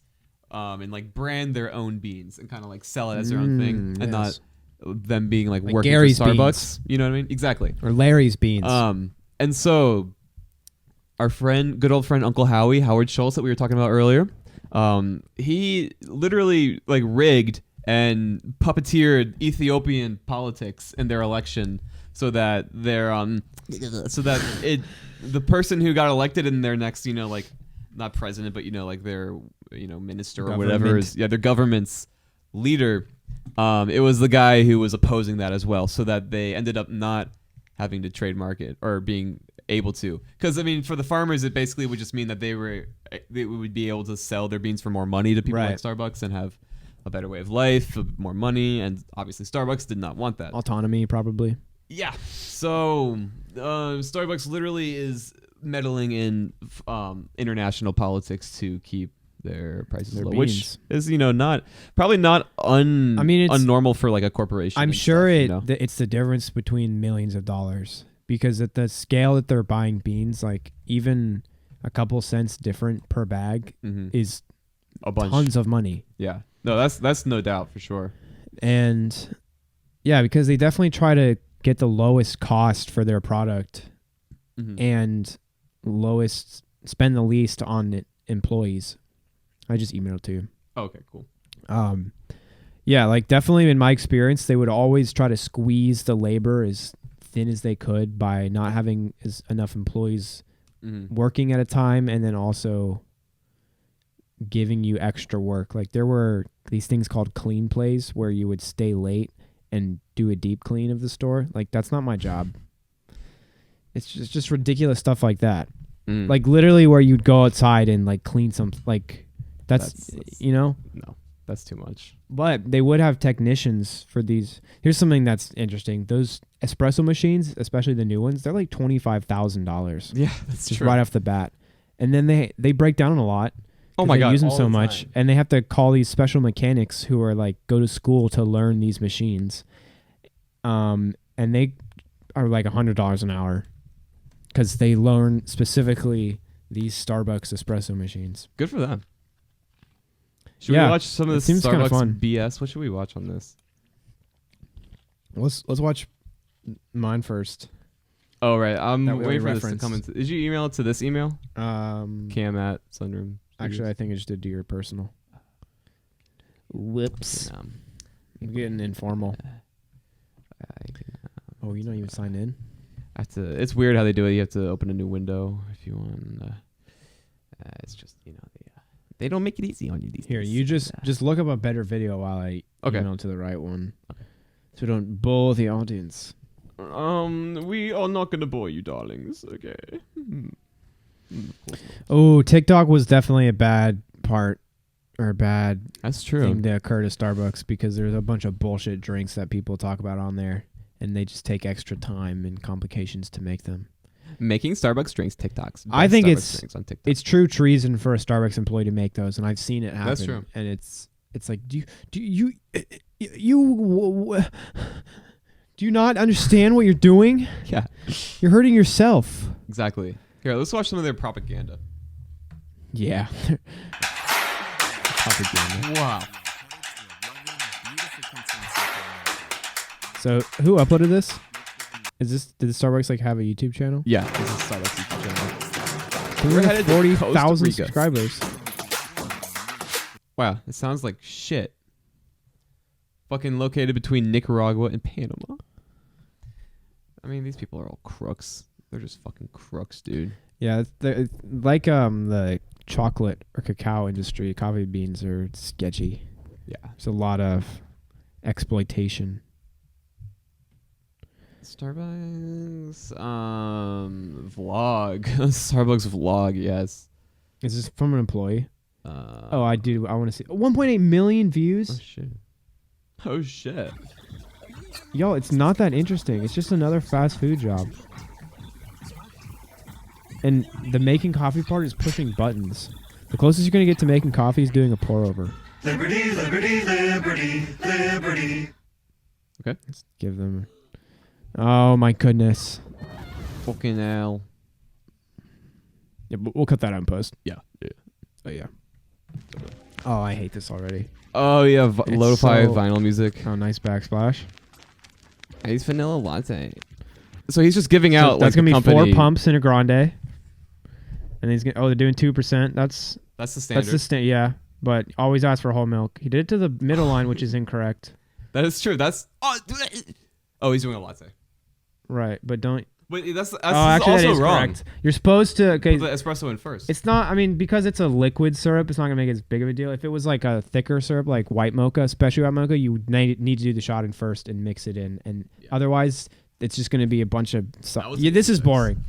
and brand their own beans and kind of sell it as their own thing, and not them being working Gary's for Starbucks. beans. You know what I mean? Exactly. Or Larry's beans. And so our good old friend Uncle Howard Schultz that we were talking about earlier, he literally rigged and puppeteered Ethiopian politics in their election so that the person who got elected in their next not president but their minister or whatever is their government's leader. It was the guy who was opposing that as well, so that they ended up not having to trademark it or being able to. Because for the farmers, it basically would just mean that they would be able to sell their beans for more money to people like Starbucks and have a better way of life, more money, and obviously Starbucks did not want that. Autonomy, probably. Yeah. So Starbucks literally is meddling in international politics to keep their prices low, which is not unnormal for a corporation. I'm sure it's the difference between millions of dollars, because at the scale that they're buying beans, even a couple cents different per bag is a bunch. Tons of money. Yeah, no, that's no doubt for sure. And yeah, because they definitely try to get the lowest cost for their product and spend the least on employees. I just emailed it to you. Okay, cool. Yeah, definitely in my experience, they would always try to squeeze the labor as thin as they could by not having enough employees working at a time, and then also giving you extra work. There were these things called clean plays where you would stay late and do a deep clean of the store. That's not my job. It's just ridiculous stuff like that. Literally where you'd go outside and clean some That's no, that's too much. But they would have technicians for these. Here's something that's interesting. Those espresso machines, especially the new ones, they're $25,000. Yeah, that's just true. right off the bat. And then they break down a lot. Oh my God, they use them all so the much, time. and they have to call these special mechanics who are go to school to learn these machines. And they are $100 an hour because they learn specifically these Starbucks espresso machines. Good for them. Should we watch some of this Starbucks fun. BS? What should we watch on this? Let's watch mine first. Oh, right. I'm That we waiting for already this to come into... Did you email it to this email? Cam@Sunroom. Actually, I think I just did do your personal. Whoops. I'm getting informal. Oh, you're not even signed in? It's weird how they do it. You have to open a new window if you want. It's just, they don't make it easy on you these Here, days. you just look up a better video while I email to the right one. Okay. So we don't bore the audience. We are not going to bore you, darlings. Okay. Oh, TikTok was definitely a bad part, or a bad That's true. thing to occur to Starbucks, because there's a bunch of bullshit drinks that people talk about on there, and they just take extra time and complications to make them. Making Starbucks drinks TikToks. I think Starbucks drinks on TikTok. it's true treason for a Starbucks employee to make those, and I've seen it happen. That's true. And it's do you not understand what you're doing? Yeah. You're hurting yourself. Exactly. Here, let's watch some of their propaganda. Yeah. Propaganda. Wow. So who uploaded this? Did the Starbucks have a YouTube channel? Yeah, this is Starbucks YouTube channel. We're headed to 40,000 Costa Rica. subscribers. Wow, it sounds like shit. Fucking located between Nicaragua and Panama. I mean, these people are all crooks. They're just fucking crooks, dude. Yeah, it's like the chocolate or cacao industry. Coffee beans are sketchy. Yeah. There's a lot of exploitation. Starbucks vlog. Starbucks vlog, yes. Is this from an employee? I want to see 1.8 million views. Oh shit. Yo, it's not that interesting. It's just another fast food job. And the making coffee part is pushing buttons. The closest you're going to get to making coffee is doing a pour over. Liberty, liberty, liberty, liberty. Okay. Let's give them... Oh my goodness. Fucking hell. Yeah, but we'll cut that out in post. Yeah. Oh yeah. Oh, I hate this already. Oh yeah, lo-fi so- vinyl music. Oh, nice backsplash. He's vanilla latte. So he's just giving out. That's like, gonna be the company. 4 pumps in a grande. And he's gonna. Oh, they're doing 2%. That's the standard. That's the standard. Yeah, but always ask for whole milk. He did it to the middle line, which is incorrect. That is true. That's. Oh, he's doing a latte. Right, but don't. Wait, that's Actually, also that is wrong. correct. You're supposed to. Okay, Put the espresso in first. it's not. I mean, because it's a liquid syrup, it's not gonna make as big of a deal. If it was like a thicker syrup, like white mocha, especially white mocha, you would need to do the shot in first and mix it in, and otherwise, it's just gonna be a bunch of stuff. Yeah, this is boring.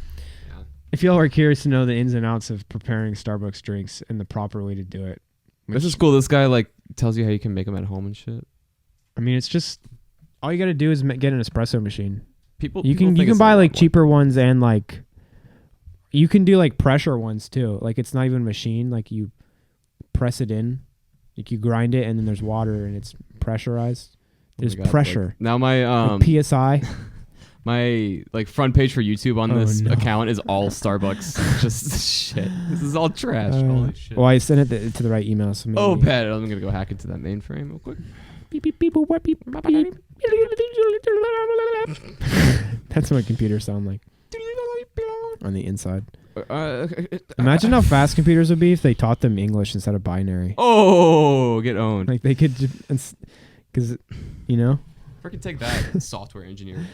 Yeah. If y'all are curious to know the ins and outs of preparing Starbucks drinks and the proper way to do it, This is cool. This guy like tells you how you can make them at home and shit. I mean, it's just all you got to do is get an espresso machine. You people can think it's buy a like lot more. cheaper ones, and like you can do like pressure ones too. Like it's not even a machine. Like you press it in, like you grind it, and then there's water and it's pressurized. There's God, pressure. like, now my Like PSI. my like front page for YouTube on Oh, this no. account is all Starbucks. Just shit. This is all trash. Holy shit. Well, I sent it to the right email. So maybe. Oh, bet. I'm gonna go hack into that mainframe real quick. Beep, beep, beep, what, beep, beep. That's what my computer sound like on the inside. Imagine how fast computers would be if they taught them English instead of binary. Oh, get owned. Like they could, because you know. Freaking take that, software engineer.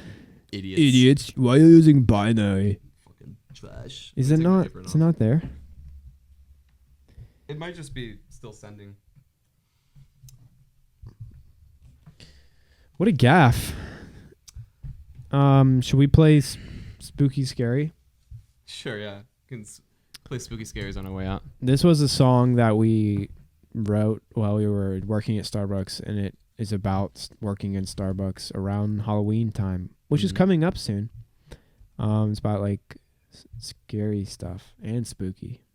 Idiots. Why are you using binary? Fucking trash. Is it not? Is it not there? It might just be still sending. What a gaff. Should we play Spooky Scary? Sure, yeah. Can play Spooky Scaries on our way out. This was a song that we wrote while we were working at Starbucks, and it is about working in Starbucks around Halloween time, which is coming up soon. It's about like scary stuff and spooky,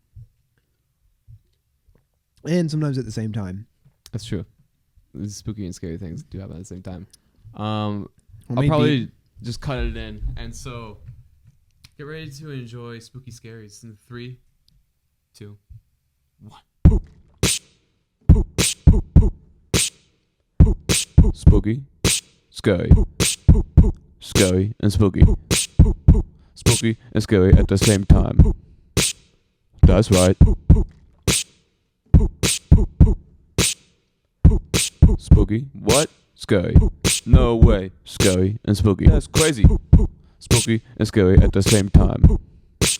and sometimes at the same time. That's true. These spooky and scary things do happen at the same time. I'll maybe- probably just cut it in. And so, get ready to enjoy Spooky Scaries in 3, 2, 1. Spooky, scary, scary and spooky. Spooky and scary at the same time. That's right. Spooky? What? Scary. No way. Scary and spooky. That's crazy. Spooky and scary at the same time.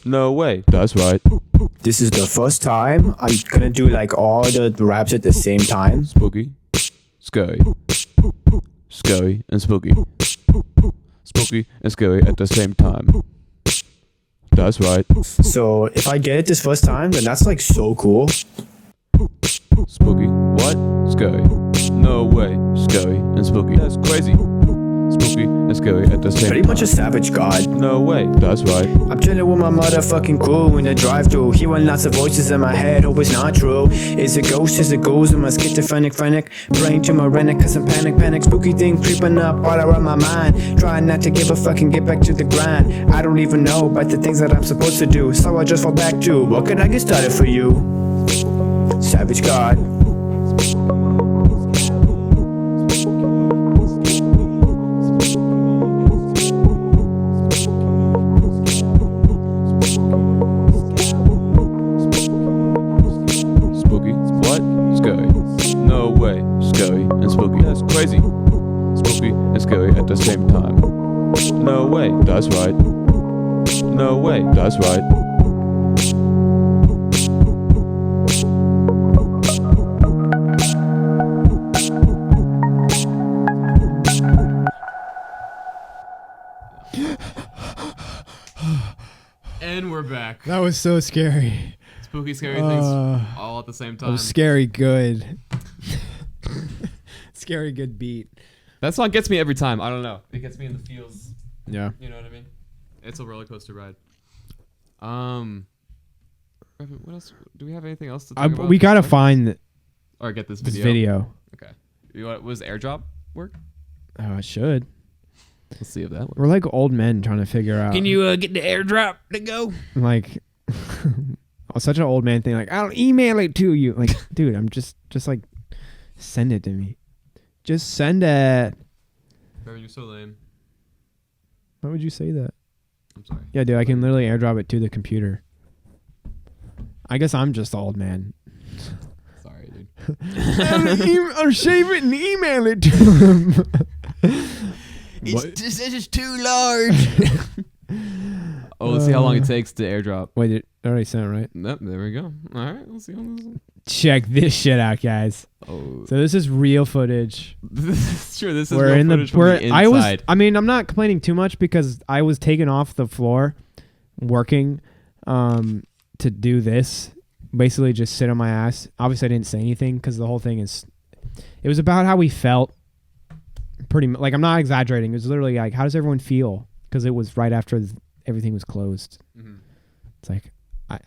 No way. That's right. This is the first time I'm gonna do like all the raps at the same time. Spooky. Scary. Scary and spooky. Spooky and scary at the same time. That's right. So if I get it this first time, then that's like so cool. Spooky. What? Scary. No way. Scary and spooky. That's crazy. Spooky and scary at the same Pretty time. much a savage god. No way. That's right. I'm chilling with my motherfucking crew in the drive-thru, hearing lots of voices in my head. Hope it's not true. Is it ghosts? Is it ghouls? Am I schizophrenic, frantic? Brain tumor, rennick, cause I'm panic. Spooky thing creeping up all around my mind. Trying not to give a fucking get back to the grind. I don't even know about the things that I'm supposed to do, so I just fall back to what can I get started for you? Savage god. Spooky. What? Scary. the same time. No way, that's right. No way, that's right. And we're back. That was so scary. Spooky, scary things all at the same That time. was scary good. Scary good beat. That song gets me every time. I don't know. It gets me in the feels. Yeah. You know what I mean? It's a roller coaster ride. What else? Do we have anything else to talk about? We gotta find or get this this video. video. Okay. Was airdrop work? Oh, I should. Let's see if that works. We're like old men trying to figure out. Can you get the airdrop to go? Like, such an old man thing. Like, I'll email it to you. Like, dude, I'm just like, send it to me. Just send it. Brev, you're so lame. Why would you say that? I'm sorry. Yeah, dude, I can literally airdrop it to the computer. I guess I'm just the old man. Sorry, dude. I'll save it and email it to him. This is too large. Oh, let's see how long it takes to airdrop. Wait, it already sent it, right? Nope, there we go. All right, let's see how this is. Check this shit out, guys. Oh, So this is real footage. this is true. This is We're real in the footage from the inside. I'm not complaining too much because I was taken off the floor working to do this. Basically just sit on my ass. Obviously I didn't say anything because the whole thing it was about how we felt. Like, I'm not exaggerating. It was literally like, how does everyone feel? Because it was right after everything was closed. Mm-hmm. It's like,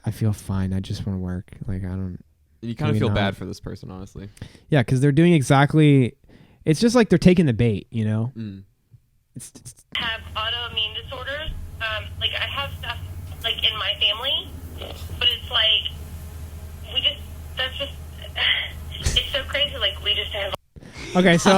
I feel fine. I just want to work. Like, I don't. You kind of maybe feel not. bad for this person, honestly. Yeah, because they're doing exactly. It's just like they're taking the bait, you know. Mm. It's Have autoimmune disorders. Like, I have stuff like in my family, but it's like it's so crazy. Like, we just have. okay, so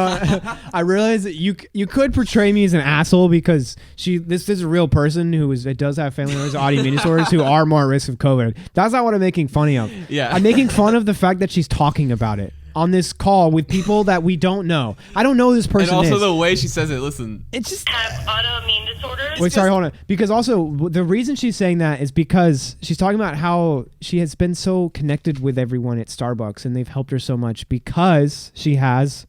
I realize that you could portray me as an asshole because this is a real person it does have family members with autoimmune disorders who are more at risk of COVID. That's not what I'm making fun of. Yeah. I'm making fun of the fact that she's talking about it on this call with people that we don't know. I don't know who this person And also is. the way she says it. Listen. It's just Have autoimmune disorders. Wait, sorry, hold on. Because also, the reason she's saying that is because she's talking about how she has been so connected with everyone at Starbucks and they've helped her so much because she has.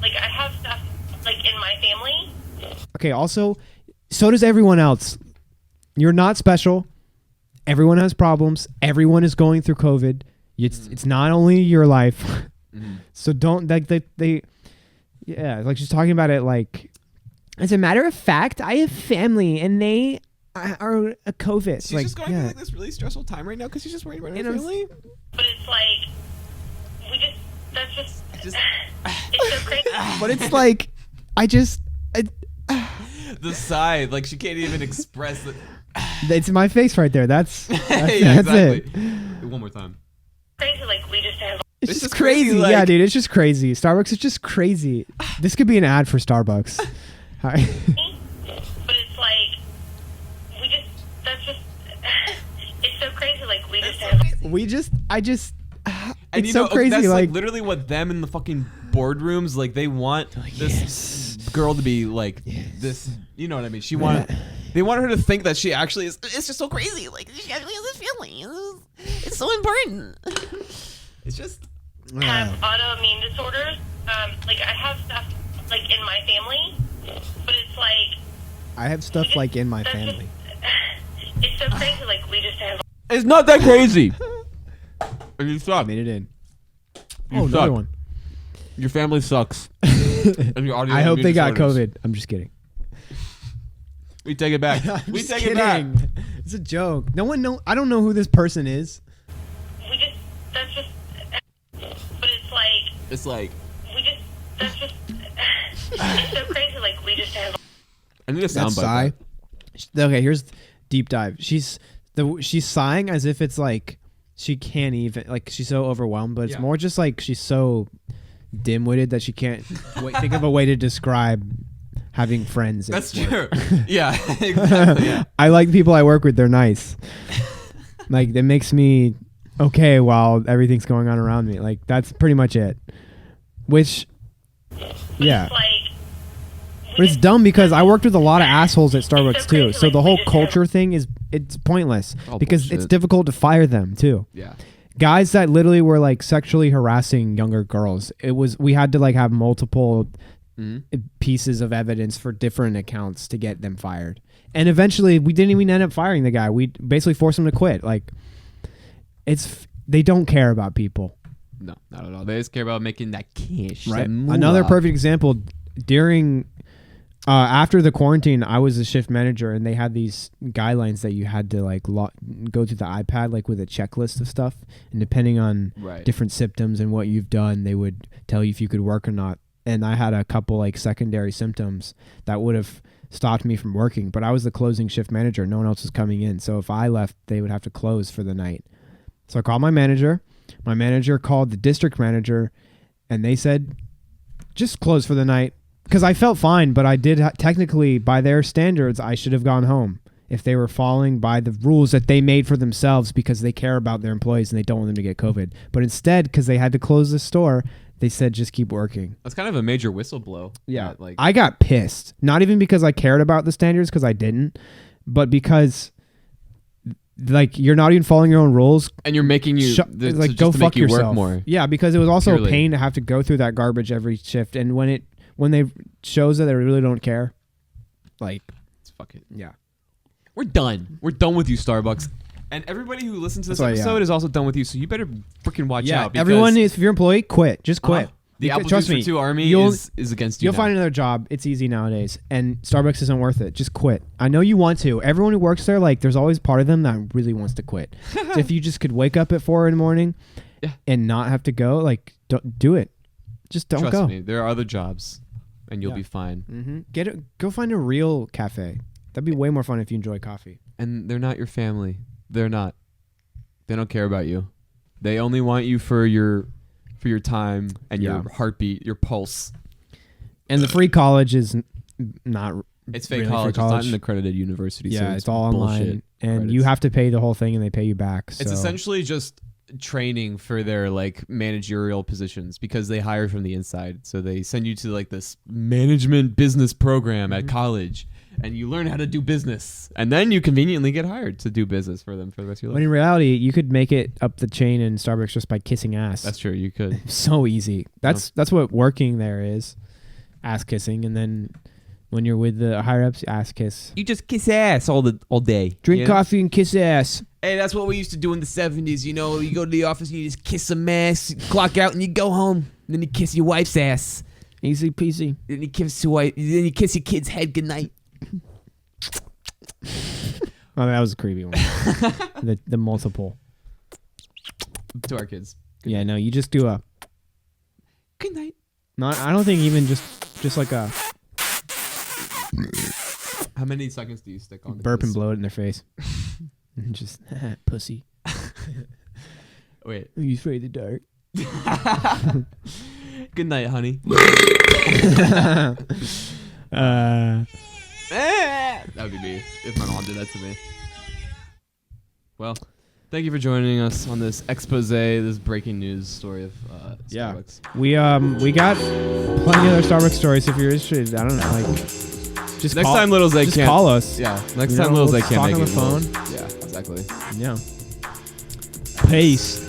Like, I have stuff like in my family. Okay, also, so does everyone else. You're not special. Everyone has problems. Everyone is going through COVID. It's not only your life. Mm-hmm. So don't, like, yeah, like she's talking about it like, as a matter of fact, I have family and they are a COVID. She's like, just going through like this really stressful time right now because she's just worried about her family. But it's like it's so crazy. But it's like, The sigh, like she can't even express it. it's my face right there. That's Yeah, that's it. exactly. One more time. Crazy, like, we just have. It's It's just just crazy. crazy, like- Yeah, dude, it's just crazy. Starbucks is just crazy. This could be an ad for Starbucks. Hi. But it's like it's so crazy. Like, we just have. And It's you so know, crazy. that's Like, literally what them in the fucking boardrooms, like they want this girl to be like this. You know what I mean? They want her to think that she actually is. It's just so crazy. Like she actually has this feeling. It's so important. It's just. Have autoimmune disorders. Like, I have stuff like in my family, but it's like I have stuff like in my family. it's so crazy. Like, we just have. It's not that crazy. You suck. Made it in. You Another suck. one. Your family sucks. And your audio I hope they got disorders. COVID. I'm just kidding. We take it back. I'm We just take it back. kidding. It's a joke. I don't know who this person is. But it's like It's like it's so crazy. Like, we just have. I need a That's sound sigh. bite. Okay, here's deep dive. She's sighing as if it's like she can't even, like, she's so overwhelmed, but it's Yeah. more just like she's so dim-witted that she can't think of a way to describe having friends. at That's work. true. Yeah, exactly. Yeah. I like people I work with. They're nice. Like, that makes me okay while everything's going on around me. Like, that's pretty much it. Which, yeah. It's like But it's dumb because I worked with a lot of assholes at Starbucks It's so too. crazy, So like, the we whole just culture thing it's pointless All because it's bullshit. difficult to fire them too. Yeah. Guys that literally were like sexually harassing younger girls. We had to like have multiple pieces of evidence for different accounts to get them fired. And eventually we didn't even end up firing the guy. We basically forced him to quit. Like they don't care about people. No, not at all. They just care about making that cash. Right. that moolah. Another perfect example during after the quarantine, I was a shift manager and they had these guidelines that you had to like go through the iPad like with a checklist of stuff, and depending on different symptoms and what you've done, they would tell you if you could work or not. And I had a couple like secondary symptoms that would have stopped me from working, but I was the closing shift manager. No one else was coming in. So if I left, they would have to close for the night. So I called my manager. My manager called the district manager, and they said, just close for the night. Because I felt fine, but I did technically, by their standards, I should have gone home if they were following by the rules that they made for themselves because they care about their employees and they don't want them to get COVID. But instead, because they had to close the store, they said just keep working. That's kind of a major whistleblow. Yeah. Like I got pissed. Not even because I cared about the standards, because I didn't, but because like you're not even following your own rules, and you're making you like go fuck yourself. Work more. Yeah, because it was also Purely. a pain to have to go through that garbage every shift, and when they shows that they really don't care, like fuck it. Yeah, we're done. We're done with you, Starbucks. And everybody who listens to this That's why, episode is also done with you, so you better freaking watch out. Yeah, everyone if you're an employee, quit. Just quit. The Apple Trust Juice me, for 2 Army is against you. You'll now. find another job. It's easy nowadays, and Starbucks isn't worth it. Just quit. I know you want to. Everyone who works there, like, there's always part of them that really wants to quit. So if you just could wake up at 4 a.m. and not have to go, like, don't do it. Just don't Trust go. me, there are other jobs, and you'll be fine. Mm-hmm. Go find a real cafe. That'd be way more fun if you enjoy coffee. And they're not your family. They're not. They don't care about you. They only want you for your time and your heartbeat, your pulse. And the free college is not. It's fake really college. free It's not an accredited university. Yeah, so it's all online, and credits. you have to pay the whole thing, and they pay you back. So. It's essentially just training for their like managerial positions because they hire from the inside. So they send you to like this management business program at college, and you learn how to do business, and then you conveniently get hired to do business for them for the rest of your life. When in reality, you could make it up the chain in Starbucks just by kissing ass. That's true. You could. So easy. That's what working there is, ass kissing, and then when you're with the higher ups, ass kiss. You just kiss ass all day. Drink coffee and kiss ass. Hey, that's what we used to do in the 70s. You know, you go to the office and you just kiss some ass, clock out, and you go home. And then you kiss your wife's ass. Easy peasy. Then you kiss your kid's head goodnight. Oh, that was a creepy one. the multiple. To our kids. Yeah, no, you just do a Good night. No, I don't think even just like a How many seconds do you stick on? burp and blow it in their face. Just pussy. Wait. Are you afraid of the dark? Good night, honey. That would be me if my mom did that to me. Well, thank you for joining us on this expose, this breaking news story of Starbucks. We got plenty of other Starbucks stories if you're interested. I don't know, like just next time Lil Zae just can't call us. Yeah, next time Lil Zae can't talk make on the it. phone. Yeah, exactly. Yeah. Peace.